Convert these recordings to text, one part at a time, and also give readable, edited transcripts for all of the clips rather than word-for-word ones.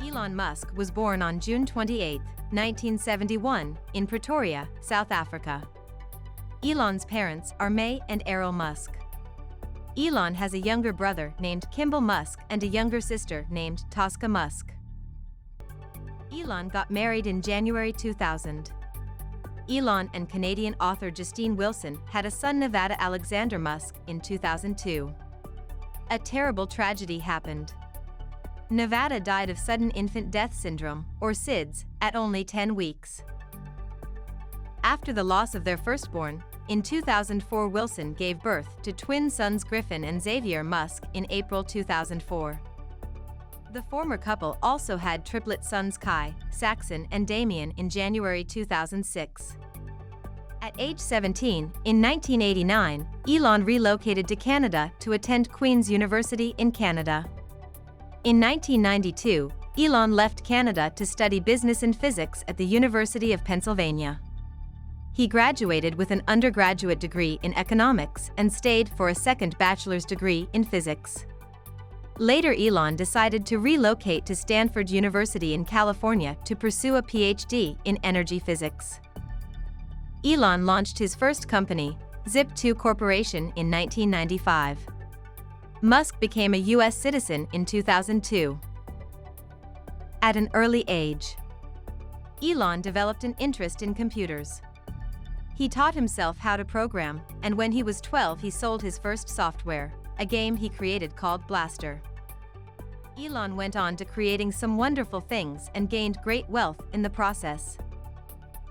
Elon Musk was born on June 28, 1971, in Pretoria, South Africa. Elon's parents are May and Errol Musk. Elon has a younger brother named Kimball Musk and a younger sister named Tosca Musk. Elon got married in January 2000. Elon and Canadian author Justine Wilson had a son, Nevada Alexander Musk, in 2002. A terrible tragedy happened. Nevada died of sudden infant death syndrome, or SIDS, at only 10 weeks. After the loss of their firstborn, in 2004 Wilson gave birth to twin sons Griffin and Xavier Musk in April 2004. The former couple also had triplet sons Kai, Saxon, and Damien in January 2006. At age 17, in 1989, Elon relocated to Canada to attend Queen's University in Canada. In 1992, Elon left Canada to study business and physics at the University of Pennsylvania. He graduated with an undergraduate degree in economics and stayed for a second bachelor's degree in physics. Later, Elon decided to relocate to Stanford University in California to pursue a PhD in energy physics. Elon launched his first company, Zip2 Corporation, in 1995. Musk became a U.S. citizen in 2002. At an early age, Elon developed an interest in computers. He taught himself how to program, and when he was 12 he sold his first software, a game he created called Blaster. Elon went on to creating some wonderful things and gained great wealth in the process.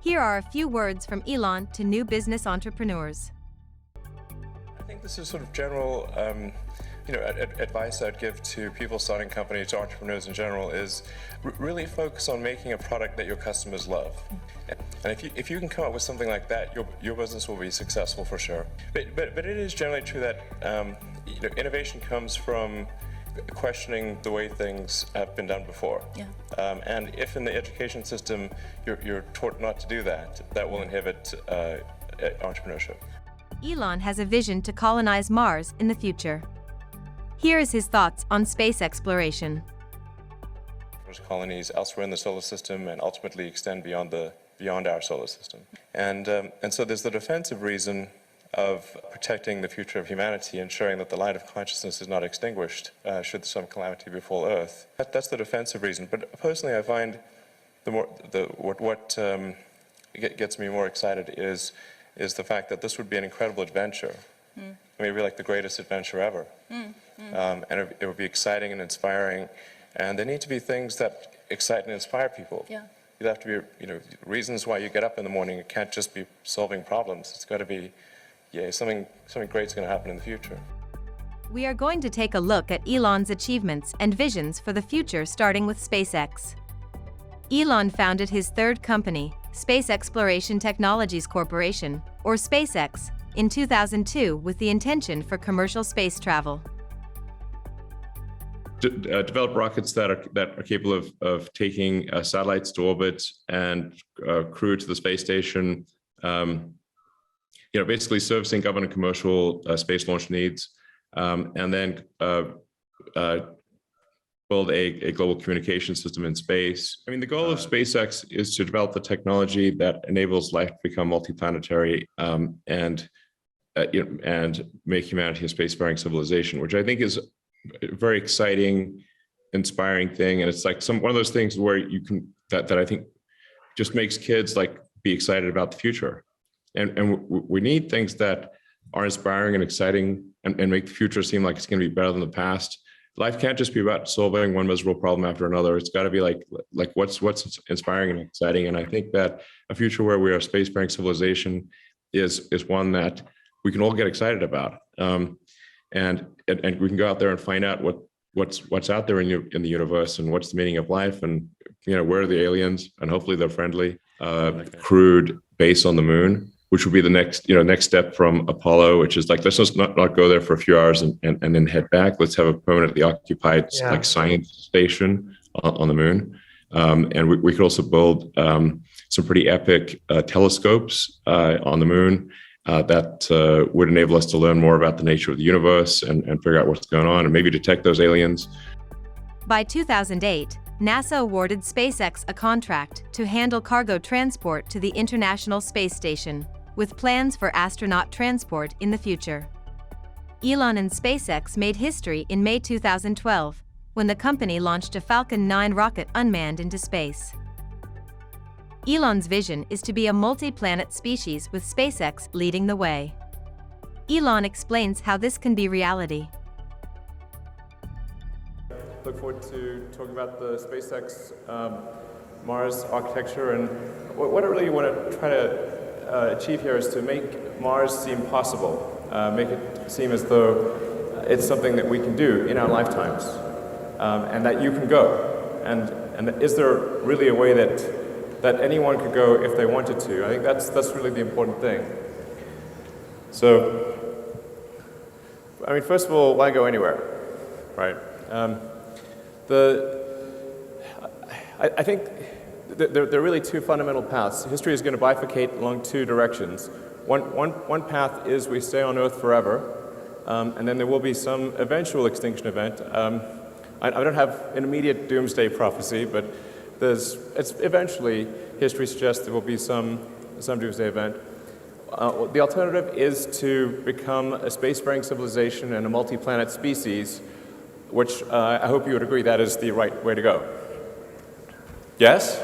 Here are a few words from Elon to new business entrepreneurs. I think this is sort of general advice I'd give to people starting companies, to entrepreneurs in general, is really focus on making a product that your customers love. And if you can come up with something like that, your business will be successful for sure. But it is generally true that innovation comes from questioning the way things have been done before. Yeah. And if in the education system you're taught not to do that, that will inhibit entrepreneurship. Elon has a vision to colonize Mars in the future. Here is his thoughts on space exploration. There's colonies elsewhere in the solar system and ultimately extend beyond our solar system. And so there's the defensive reason of protecting the future of humanity, ensuring that the light of consciousness is not extinguished should some calamity befall Earth. That's the defensive reason. But personally, I find what gets me more excited is the fact that this would be an incredible adventure. Maybe like the greatest adventure ever. And it would be exciting and inspiring. And there need to be things that excite and inspire people. Yeah. There have to be, reasons why you get up in the morning. It can't just be solving problems. It's got to be, something great's going to happen in the future. We are going to take a look at Elon's achievements and visions for the future, starting with SpaceX. Elon founded his third company, Space Exploration Technologies Corporation, or SpaceX, in 2002 with the intention for commercial space travel. Develop rockets that are capable of taking satellites to orbit and crew to the space station. Basically servicing government and commercial space launch needs, and then build a global communication system in space. I mean, the goal of SpaceX is to develop the technology that enables life to become multiplanetary and make humanity a spacefaring civilization, which I think is a very exciting, inspiring thing. And it's like one of those things where you can that I think just makes kids be excited about the future. And we need things that are inspiring and exciting and make the future seem like it's going to be better than the past. Life can't just be about solving one miserable problem after another. It's got to be like what's inspiring and exciting. And I think that a future where we are a spacefaring civilization is one that we can all get excited about. And we can go out there and find out what's out there in the universe and what's the meaning of life, and where are the aliens, and hopefully they're friendly. Crewed base on the moon, which would be the next step from Apollo, which is let's just not go there for a few hours and then head back. Let's have a permanently occupied science station on the moon. And we could also build some pretty epic telescopes on the moon that would enable us to learn more about the nature of the universe and figure out what's going on and maybe detect those aliens. By 2008, NASA awarded SpaceX a contract to handle cargo transport to the International Space Station, with plans for astronaut transport in the future. Elon and SpaceX made history in May 2012, when the company launched a Falcon 9 rocket unmanned into space. Elon's vision is to be a multi-planet species with SpaceX leading the way. Elon explains how this can be reality. Look forward to talking about the SpaceX Mars architecture, and what I really want to try to achieve here is to make Mars seem possible, make it seem as though it's something that we can do in our lifetimes, and that you can go. And is there really a way that anyone could go if they wanted to? I think that's really the important thing. So, I mean, first of all, why go anywhere, right? I think there are really two fundamental paths. History is going to bifurcate along two directions. One path is we stay on Earth forever, and then there will be some eventual extinction event. I don't have an immediate doomsday prophecy, but eventually history suggests there will be some doomsday event. The alternative is to become a spacefaring civilization and a multi-planet species, which I hope you would agree that is the right way to go. Yes?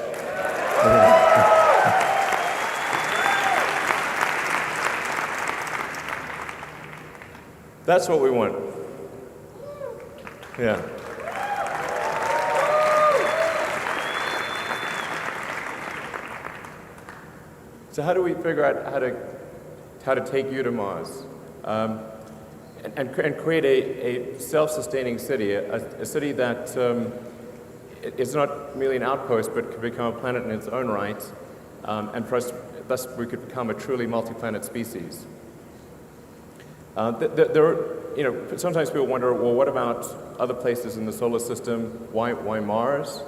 That's what we want. Yeah. So how do we figure out how to take you to Mars? And create a self-sustaining city, a city that is not merely an outpost, but could become a planet in its own right, and for us, thus we could become a truly multi-planet species. Sometimes people wonder, well, what about other places in the solar system? Why Mars?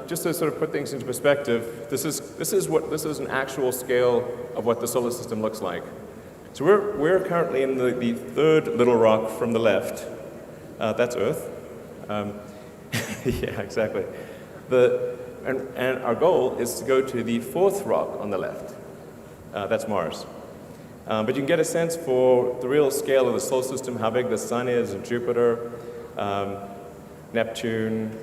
Just to sort of put things into perspective, this is an actual scale of what the solar system looks like. So we're currently in the third little rock from the left. That's Earth. Yeah, exactly. And our goal is to go to the fourth rock on the left. That's Mars. But you can get a sense for the real scale of the solar system, how big the Sun is, and Jupiter, Neptune,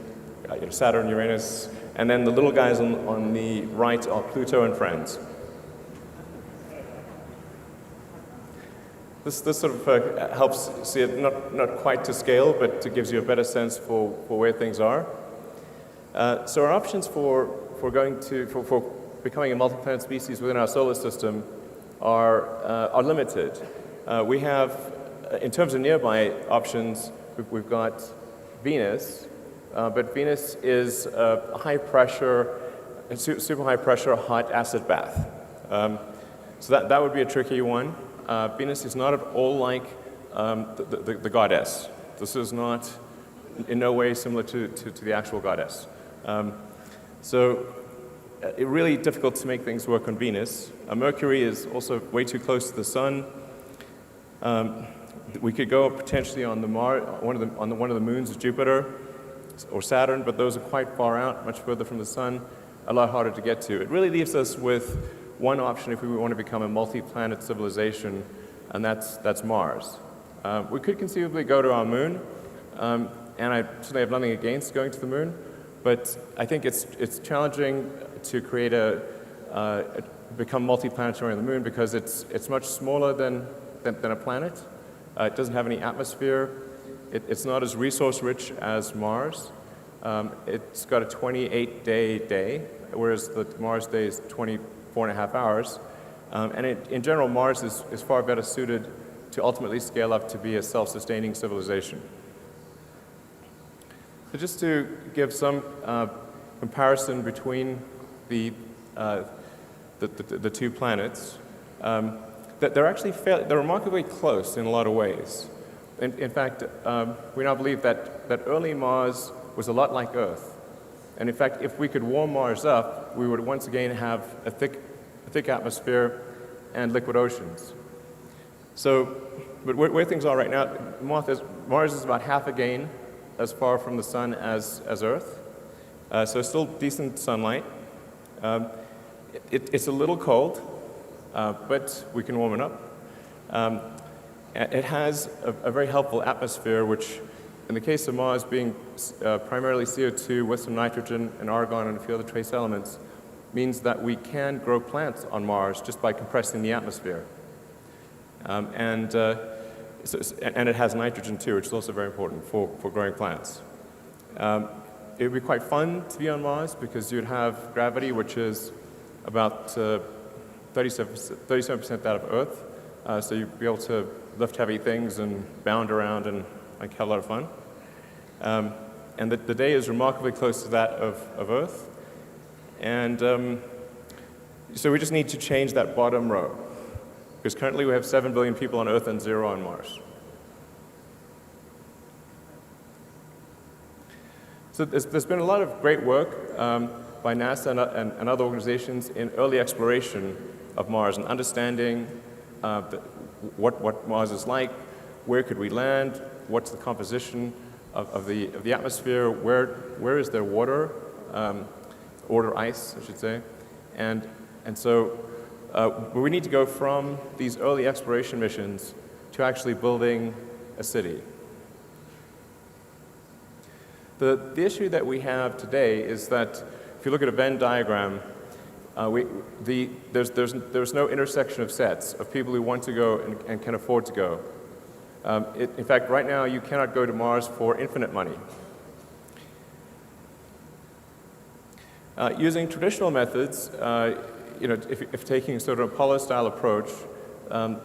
Saturn, Uranus, and then the little guys on the right are Pluto and friends. This sort of helps see it not quite to scale, but it gives you a better sense for where things are. So our options for becoming a multi-planet species within our solar system are limited. We have, in terms of nearby options, we've got Venus, but Venus is a high pressure, super high pressure hot acid bath. So that would be a tricky one. Venus is not at all like the goddess. This is not in no way similar to the actual goddess. So it's really difficult to make things work on Venus. Mercury is also way too close to the sun. We could go potentially on one of the moons of Jupiter or Saturn, but those are quite far out, much further from the sun, a lot harder to get to. It really leaves us with one option if we want to become a multi-planet civilization, and that's Mars. We could conceivably go to our moon, and I certainly have nothing against going to the moon, but I think it's challenging to create become multi-planetary on the moon because it's much smaller than a planet. It doesn't have any atmosphere. It's not as resource-rich as Mars. It's got a 28-day day, whereas the Mars day is 24.5 hours. And in general, Mars is far better suited to ultimately scale up to be a self-sustaining civilization. So just to give some comparison between the two planets, that they're remarkably close in a lot of ways. In fact, we now believe that early Mars was a lot like Earth. And in fact, if we could warm Mars up, we would once again have a thick atmosphere and liquid oceans. So, but where things are right now, Mars is about half a gain as far from the sun as Earth, so still decent sunlight. It's a little cold, but we can warm it up. It has a very helpful atmosphere, which in the case of Mars being primarily CO2 with some nitrogen and argon and a few other trace elements, means that we can grow plants on Mars just by compressing the atmosphere. And it has nitrogen too, which is also very important for growing plants. It would be quite fun to be on Mars because you'd have gravity, which is about 37% that of Earth. So you'd be able to lift heavy things and bound around and have a lot of fun. And the day is remarkably close to that of Earth. And so we just need to change that bottom row, because currently we have 7 billion people on Earth and 0 on Mars. So there's been a lot of great work by NASA and other organizations in early exploration of Mars and understanding what Mars is like, where could we land, what's the composition of the atmosphere, where is there water, or ice, I should say, and so we need to go from these early exploration missions to actually building a city. The issue that we have today is that if you look at a Venn diagram, there's no intersection of sets of people who want to go and can afford to go. In fact, right now you cannot go to Mars for infinite money. Using traditional methods, if taking sort of Apollo-style approach, an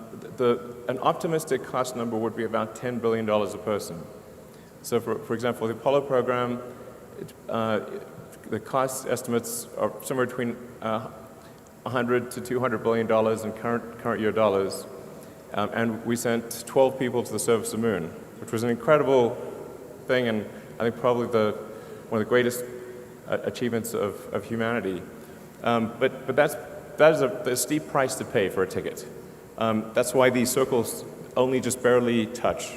optimistic cost number would be about $10 billion a person. So for example, the Apollo program, the cost estimates are somewhere between $100 to $200 billion in current year dollars. And we sent 12 people to the surface of the moon, which was an incredible thing, and I think probably one of the greatest achievements of humanity. But that is a steep price to pay for a ticket. That's why these circles only just barely touch.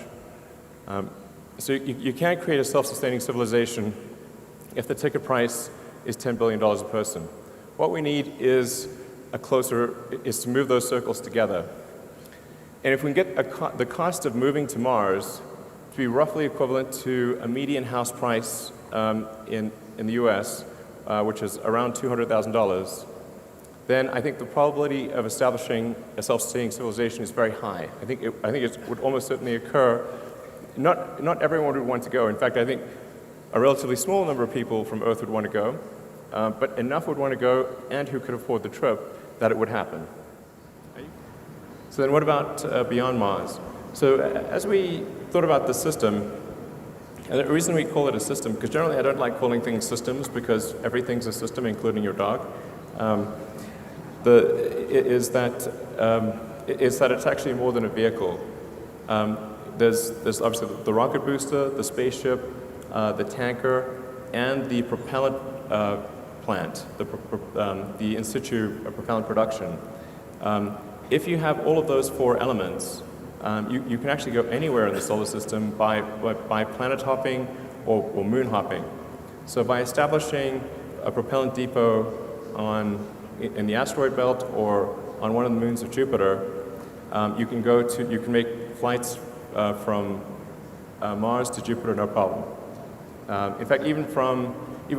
So you can't create a self-sustaining civilization if the ticket price is $10 billion a person. What we need is to move those circles together. And if we can get the cost of moving to Mars to be roughly equivalent to a median house price in the US, which is around $200,000, then I think the probability of establishing a self-sustaining civilization is very high. I think it would almost certainly occur. Not everyone would want to go. In fact, I think a relatively small number of people from Earth would want to go, but enough would want to go and who could afford the trip that it would happen. So then what about beyond Mars? So as we thought about the system, and the reason we call it a system, because generally I don't like calling things systems because everything's a system, including your dog, is that it's actually more than a vehicle. There's obviously the rocket booster, the spaceship, the tanker, and the propellant plant, the in situ propellant production. If you have all of those 4 elements, you can actually go anywhere in the solar system by planet hopping or moon hopping. So by establishing a propellant depot in the asteroid belt or on one of the moons of Jupiter, you can make flights from Mars to Jupiter no problem. In fact, even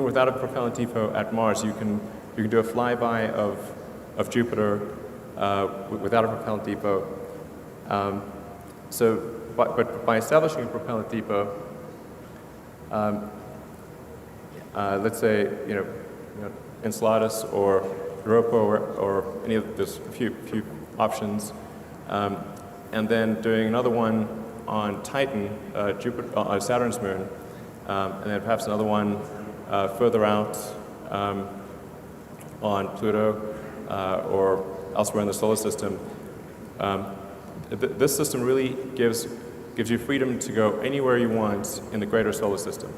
without a propellant depot at Mars, you can do a flyby of Jupiter without a propellant depot. But by establishing a propellant depot, let's say Enceladus or Europa or any of this few options, and then doing another one on Titan, Saturn's moon, and then perhaps another one further out on Pluto or elsewhere in the solar system. This system really gives you freedom to go anywhere you want in the greater solar system.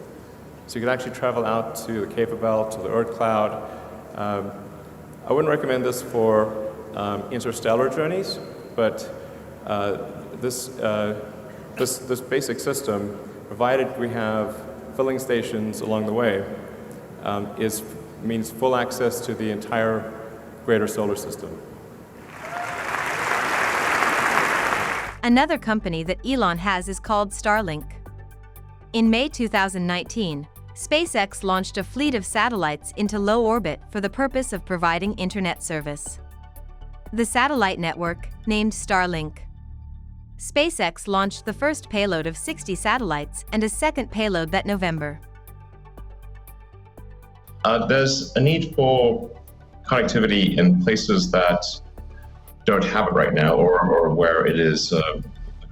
So you can actually travel out to the Kuiper Belt, to the Oort cloud. I wouldn't recommend this for interstellar journeys, but this basic system provided we have filling stations along the way, means full access to the entire greater solar system. Another company that Elon has is called Starlink. In May 2019, SpaceX launched a fleet of satellites into low orbit for the purpose of providing internet service. The satellite network, named Starlink. SpaceX launched the first payload of 60 satellites and a second payload that November. There's a need for connectivity in places that don't have it right now, or where it is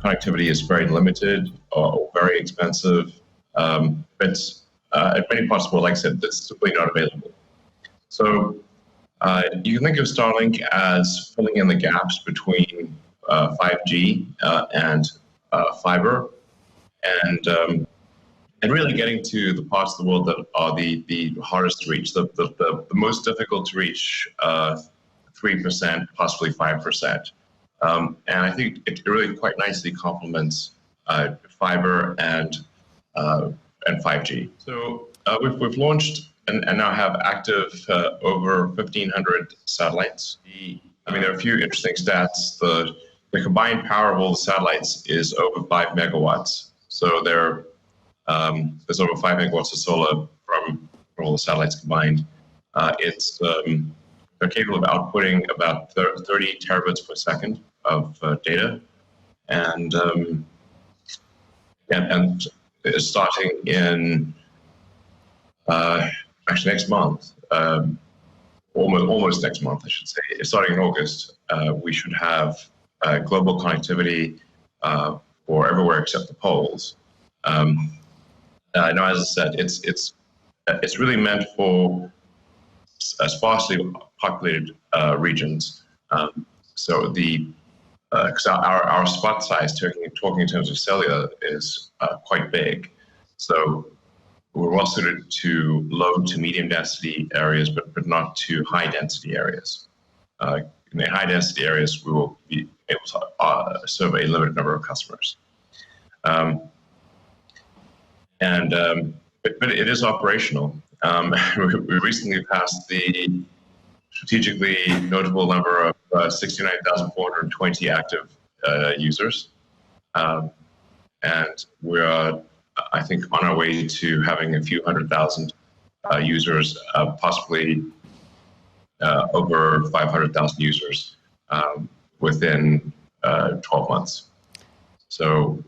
connectivity is very limited or very expensive. But at many parts of the world, like I said, it's simply not available. So you can think of Starlink as filling in the gaps between 5G and fiber, and really getting to the parts of the world that are the hardest to reach, the most difficult to reach, 3%, possibly 5%. And I think it really quite nicely complements fiber and 5G. So we've launched and now have active over 1,500 satellites. There are a few interesting stats. The combined power of all the satellites is over 5 megawatts. So there's over 5 megawatts of solar from all the satellites combined. They're capable of outputting about 30 terabits per second of data, and starting in actually next month, almost next month, I should say. Starting in August, we should have global connectivity for everywhere except the poles. Now, as I said, it's really meant for sparsely populated regions. So because our spot size, talking in terms of cellular, is quite big. So we're well suited to low to medium density areas, but not to high density areas. In the high density areas, we will be able to serve a limited number of customers. But it is operational. We recently passed the strategically notable number of 69,420 active users. And we're, I think, on our way to having a few 100,000 users, possibly over 500,000 users within 12 months. So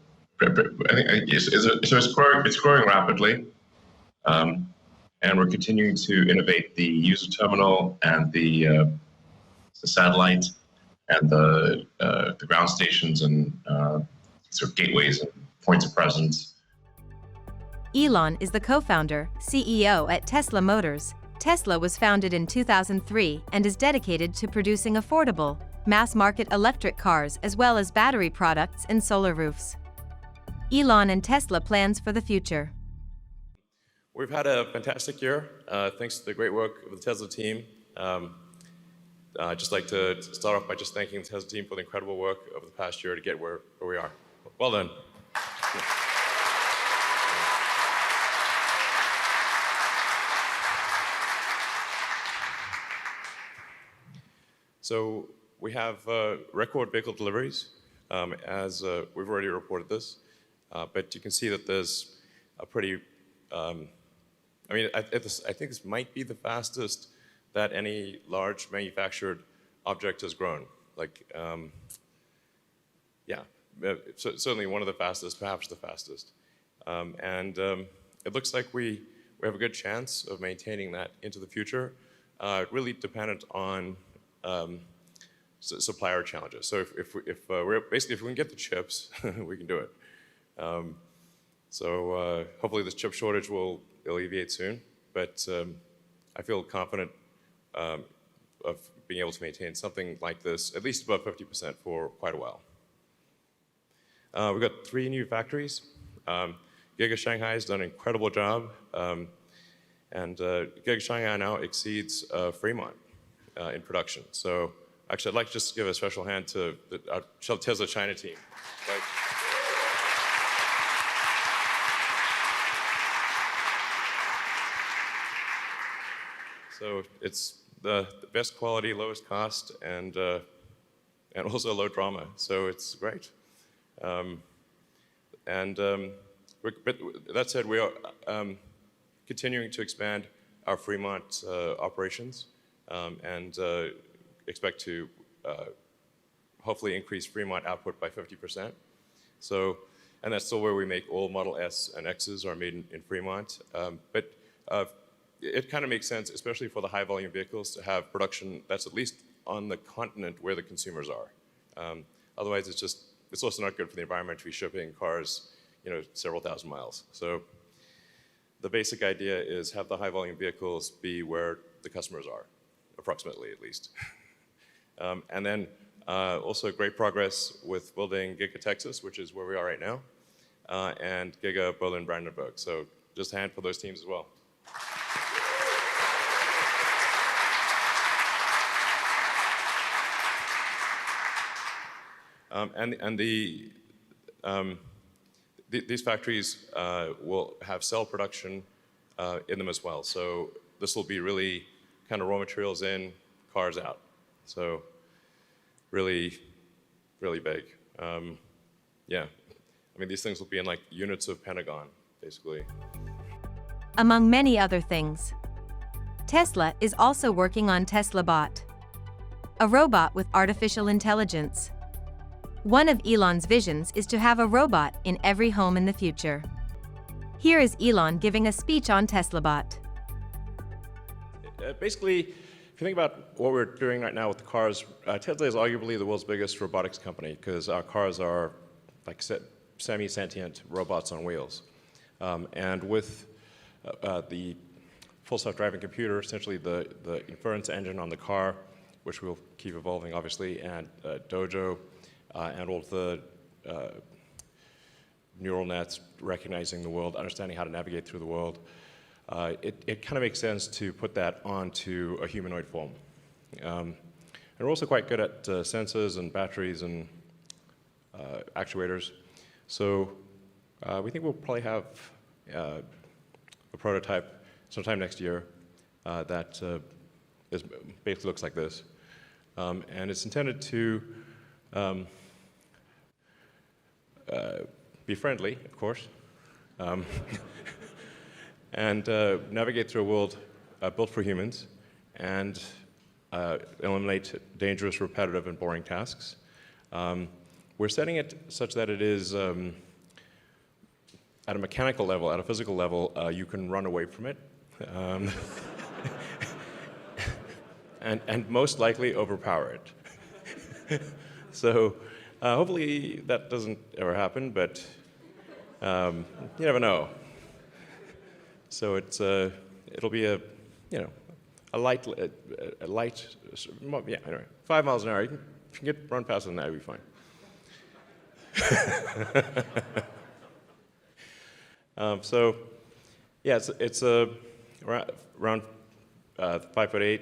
I think it's growing rapidly. And we're continuing to innovate the user terminal and the satellite and the ground stations and sort of gateways and points of presence. Elon is the co-founder, CEO at Tesla Motors. Tesla was founded in 2003 and is dedicated to producing affordable, mass-market electric cars as well as battery products and solar roofs. Elon and Tesla plans for the future. We've had a fantastic year, thanks to the great work of the Tesla team. I'd just like to start off by just thanking the Tesla team for the incredible work over the past year to get where we are. Well done. So we have record vehicle deliveries, as we've already reported this, but you can see that there's a pretty I think this might be the fastest that any large manufactured object has grown. Certainly one of the fastest, perhaps the fastest. It looks like we have a good chance of maintaining that into the future, really dependent on supplier challenges. So if we can get the chips, we can do it. Hopefully this chip shortage will alleviate soon, but I feel confident of being able to maintain something like this, at least above 50% for quite a while. We've got 3 new factories. Giga Shanghai has done an incredible job, and Giga Shanghai now exceeds Fremont in production. So actually, I'd like to just give a special hand to our Tesla China team. So it's the best quality, lowest cost, and also low drama. So it's great. But that said, we are continuing to expand our Fremont operations and expect to hopefully increase Fremont output by 50%. So, and that's still where we make all Model S and X's are made in Fremont. But it kind of makes sense, especially for the high volume vehicles, to have production that's at least on the continent where the consumers are. Otherwise, it's also not good for the environment to be shipping cars, several thousand miles. So the basic idea is have the high volume vehicles be where the customers are, approximately at least. And then also great progress with building Giga Texas, which is where we are right now, and Giga Berlin Brandenburg. So just a hand for those teams as well. These factories will have cell production in them as well. So this will be really kind of raw materials in, cars out. So really, really big. Yeah, I mean, these things will be in like units of Pentagon, basically. Among many other things, Tesla is also working on Teslabot, a robot with artificial intelligence. One of Elon's visions is to have a robot in every home in the future. Here is Elon giving a speech on Teslabot. Basically, if you think about what we're doing right now with the cars, Tesla is arguably the world's biggest robotics company because our cars are like semi-sentient robots on wheels. And with the full self-driving computer, essentially the inference engine on the car, which will keep evolving obviously, and Dojo, and all the neural nets recognizing the world, understanding how to navigate through the world, it kind of makes sense to put that onto a humanoid form. And we're also quite good at sensors and batteries and actuators. So we think we'll probably have a prototype sometime next year that basically looks like this. And it's intended to be friendly, of course, and navigate through a world built for humans and eliminate dangerous, repetitive, and boring tasks. We're setting it such that it is, at a mechanical level, at a physical level, you can run away from it, and most likely overpower it. So hopefully that doesn't ever happen, but you never know. So it'll be a light, yeah, anyway, 5 miles an hour. If you can run faster than that, it'll be fine. So yeah, it's around 5'8".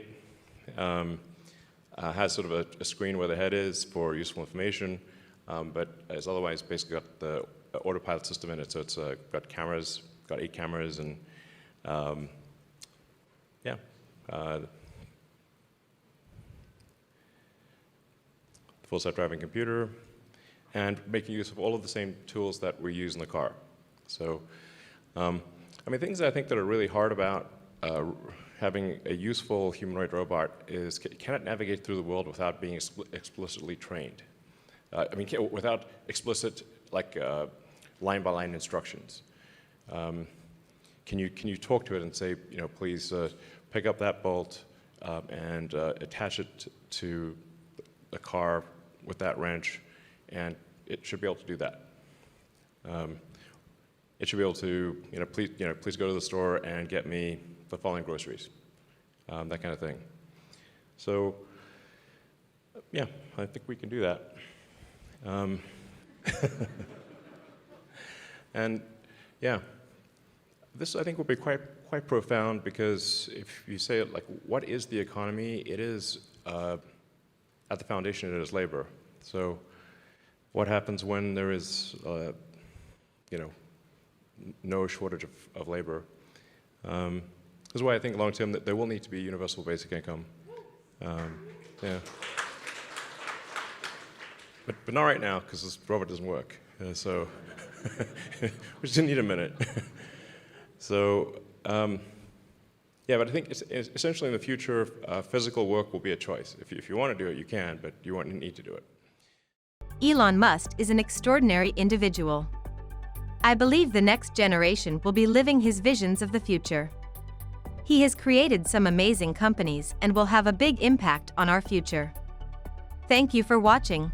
Has sort of a screen where the head is for useful information, but it's otherwise basically got the autopilot system in it. So it's got cameras, got 8 cameras, and yeah. Full self-driving computer, and making use of all of the same tools that we use in the car. So, I mean, things I think that are really hard about having a useful humanoid robot is, can it navigate through the world without being explicitly trained? I mean, without explicit, like, line-by-line instructions. Can you talk to it and say, please pick up that bolt and attach it to the car with that wrench, and it should be able to do that. It should be able to, please go to the store and get me the following groceries, that kind of thing. So, yeah, I think we can do that. And yeah, this I think will be quite profound, because if you say it like, what is the economy? It is, at the foundation, it is labor. So what happens when there is, no shortage of labor? This is why I think long term that there will need to be universal basic income. Yeah. But not right now, because this robot doesn't work. So we just need a minute. So yeah, but I think essentially in the future, physical work will be a choice. If you want to do it, you can, but you won't need to do it. Elon Musk is an extraordinary individual. I believe the next generation will be living his visions of the future. He has created some amazing companies and will have a big impact on our future. Thank you for watching.